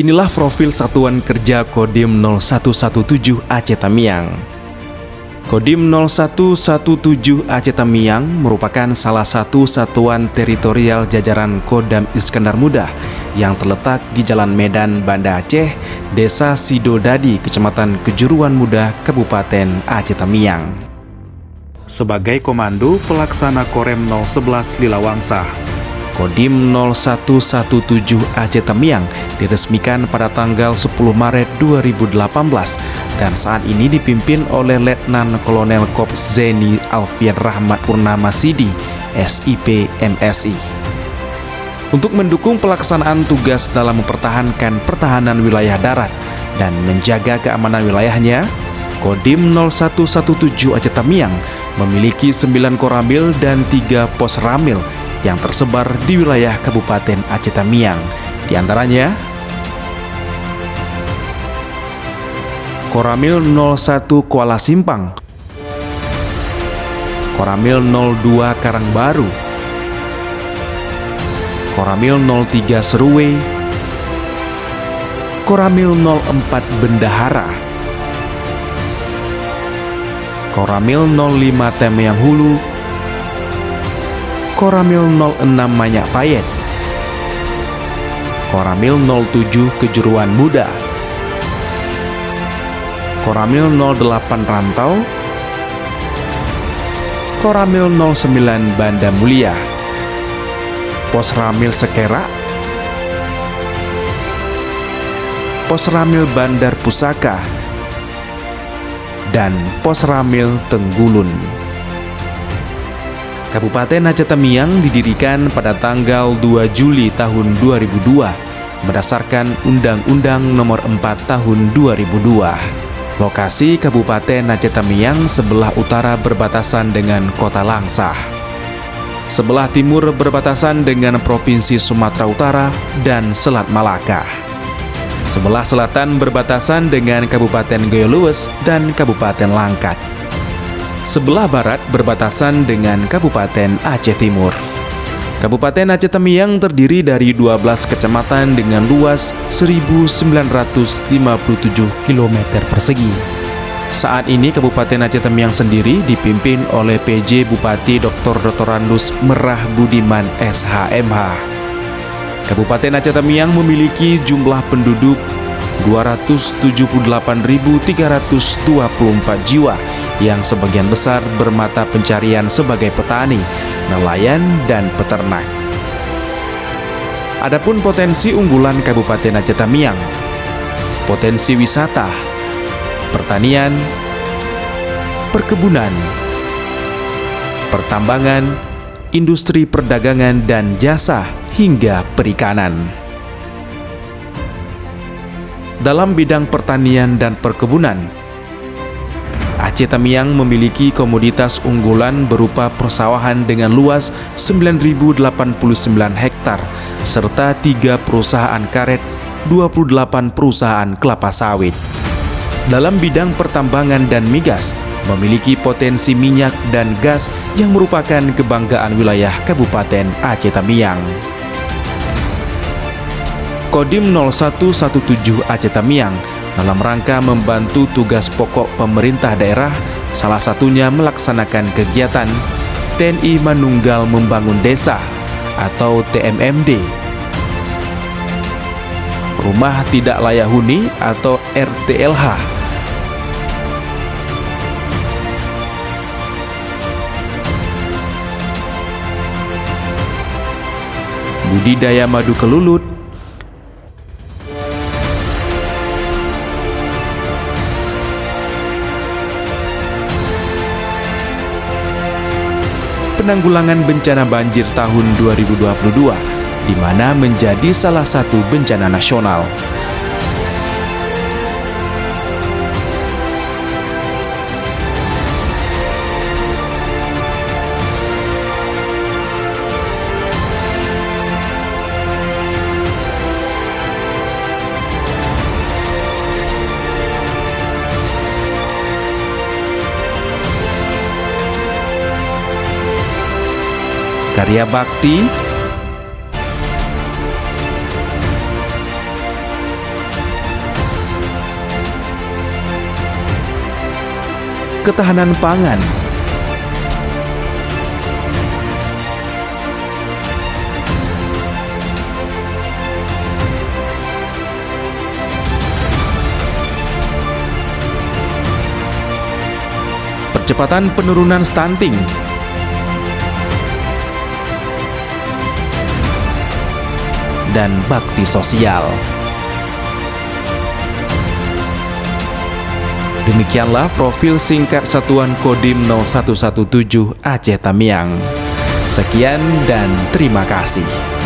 Inilah profil Satuan Kerja Kodim 0117 Aceh Tamiang. Kodim 0117 Aceh Tamiang merupakan salah satu satuan teritorial jajaran Kodam Iskandar Muda yang terletak di Jalan Medan, Banda Aceh, Desa Sidodadi, Kecamatan Kejuruan Muda, Kabupaten Aceh Tamiang. Sebagai Komando Pelaksana Korem 011 Lilawangsa, Kodim 0117 Aceh Tamiang diresmikan pada tanggal 10 Maret 2018 dan saat ini dipimpin oleh Letnan Kolonel Korps Zeni Alfian Rahmat Purnama Sidi, SIP MSI. Untuk mendukung pelaksanaan tugas dalam mempertahankan pertahanan wilayah darat dan menjaga keamanan wilayahnya, Kodim 0117 Aceh Tamiang memiliki 9 koramil dan 3 pos ramil yang tersebar di wilayah Kabupaten Aceh Tamiang. Di antaranya Koramil 01 Kuala Simpang, Koramil 02 Karangbaru, Koramil 03 Seruwe, Koramil 04 Bendahara, Koramil 05 Temeang Hulu, Koramil 06 Manyak Payet, Koramil 07 Kejuruan Muda, Koramil 08 Rantau, Koramil 09 Banda Mulia, Pos Ramil Sekera, Pos Ramil Bandar Pusaka, dan Pos Ramil Tenggulun. Kabupaten Aceh Tamiang didirikan pada tanggal 2 Juli tahun 2002 berdasarkan Undang-Undang Nomor 4 Tahun 2002. Lokasi Kabupaten Aceh Tamiang sebelah utara berbatasan dengan Kota Langsah. Sebelah timur berbatasan dengan Provinsi Sumatera Utara dan Selat Malaka. Sebelah selatan berbatasan dengan Kabupaten Goyolues dan Kabupaten Langkat. Sebelah barat berbatasan dengan Kabupaten Aceh Timur. Kabupaten Aceh Tamiang terdiri dari 12 kecamatan dengan luas 1.957 km persegi. Saat ini Kabupaten Aceh Tamiang sendiri dipimpin oleh PJ Bupati Dr. Dr. Merah Budiman SHMH. Kabupaten Aceh Tamiang memiliki jumlah penduduk 278.324 jiwa yang sebagian besar bermata pencarian sebagai petani, nelayan, dan peternak. Adapun potensi unggulan Kabupaten Aceh Tamiang, potensi wisata, pertanian, perkebunan, pertambangan, industri perdagangan dan jasa, hingga perikanan. Dalam bidang pertanian dan perkebunan, Aceh Tamiang memiliki komoditas unggulan berupa persawahan dengan luas 9.089 hektar, serta 3 perusahaan karet, 28 perusahaan kelapa sawit. Dalam bidang pertambangan dan migas, memiliki potensi minyak dan gas yang merupakan kebanggaan wilayah Kabupaten Aceh Tamiang. Kodim 0117 Aceh Tamiang dalam rangka membantu tugas pokok pemerintah daerah, salah satunya melaksanakan kegiatan TNI Manunggal Membangun Desa atau TMMD, Rumah Tidak Layak Huni atau RTLH, budidaya madu kelulut, penanggulangan bencana banjir tahun 2022, di mana menjadi salah satu bencana nasional. Karya bakti, ketahanan pangan, percepatan penurunan stunting, dan bakti sosial. Demikianlah profil singkat Satuan Kodim 0117 Aceh Tamiang. Sekian dan terima kasih.